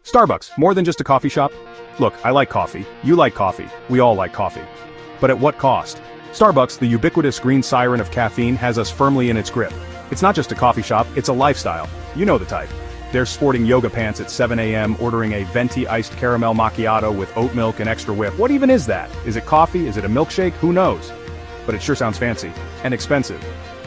Starbucks, more than just a coffee shop? Look, I like coffee, you like coffee, we all like coffee. But at what cost? Starbucks, the ubiquitous green siren of caffeine, has us firmly in its grip. It's not just a coffee shop, it's a lifestyle. You know the type. They're sporting yoga pants at 7 a.m., ordering a venti iced caramel macchiato with oat milk and extra whip. What even is that? Is it coffee? Is it a milkshake? Who knows? But it sure sounds fancy. And expensive.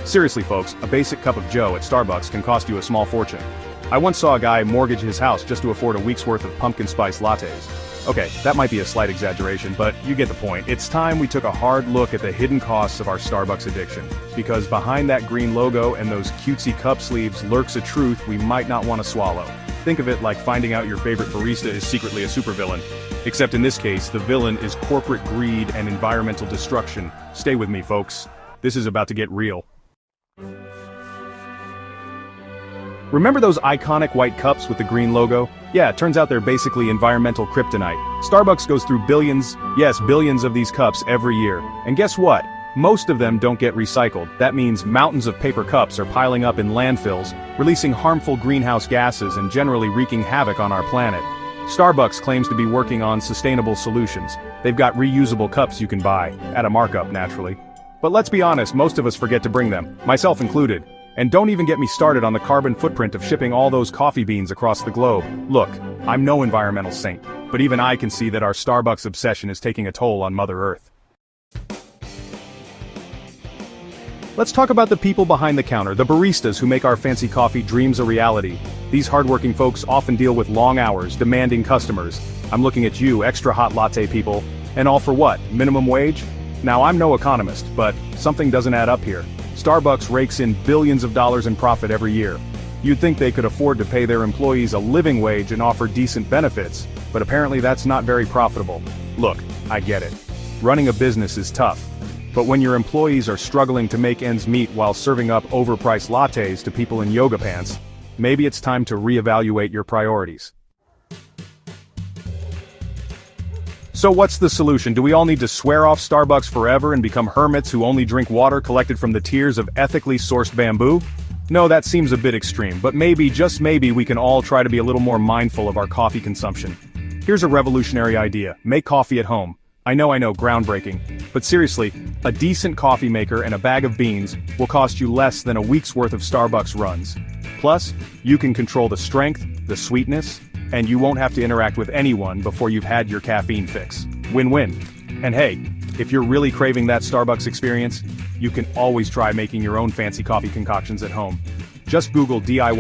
Seriously folks, a basic cup of joe at Starbucks can cost you a small fortune. I once saw a guy mortgage his house just to afford a week's worth of pumpkin spice lattes. Okay, that might be a slight exaggeration, but you get the point. It's time we took a hard look at the hidden costs of our Starbucks addiction. Because behind that green logo and those cutesy cup sleeves lurks a truth we might not want to swallow. Think of it like finding out your favorite barista is secretly a supervillain. Except in this case, the villain is corporate greed and environmental destruction. Stay with me, folks. This is about to get real. Remember those iconic white cups with the green logo? Yeah, it turns out they're basically environmental kryptonite. Starbucks goes through billions, yes, billions of these cups every year. And guess what? Most of them don't get recycled. That means mountains of paper cups are piling up in landfills, releasing harmful greenhouse gases and generally wreaking havoc on our planet. Starbucks claims to be working on sustainable solutions. They've got reusable cups you can buy, at a markup naturally. But let's be honest, most of us forget to bring them, myself included. And don't even get me started on the carbon footprint of shipping all those coffee beans across the globe. Look, I'm no environmental saint, but even I can see that our Starbucks obsession is taking a toll on Mother Earth. Let's talk about the people behind the counter, the baristas who make our fancy coffee dreams a reality. These hardworking folks often deal with long hours, demanding customers. I'm looking at you, extra hot latte people. And all for what? Minimum wage? Now I'm no economist, but something doesn't add up here. Starbucks rakes in billions of dollars in profit every year. You'd think they could afford to pay their employees a living wage and offer decent benefits, but apparently that's not very profitable. Look, I get it. Running a business is tough. But when your employees are struggling to make ends meet while serving up overpriced lattes to people in yoga pants, maybe it's time to reevaluate your priorities. So what's the solution? Do we all need to swear off Starbucks forever and become hermits who only drink water collected from the tears of ethically sourced bamboo? No, that seems a bit extreme, but maybe, just maybe, we can all try to be a little more mindful of our coffee consumption. Here's a revolutionary idea. Make coffee at home. I know, groundbreaking. But seriously, a decent coffee maker and a bag of beans will cost you less than a week's worth of Starbucks runs. Plus, you can control the strength, the sweetness, and you won't have to interact with anyone before you've had your caffeine fix. Win-win. And hey, if you're really craving that Starbucks experience, you can always try making your own fancy coffee concoctions at home. Just Google DIY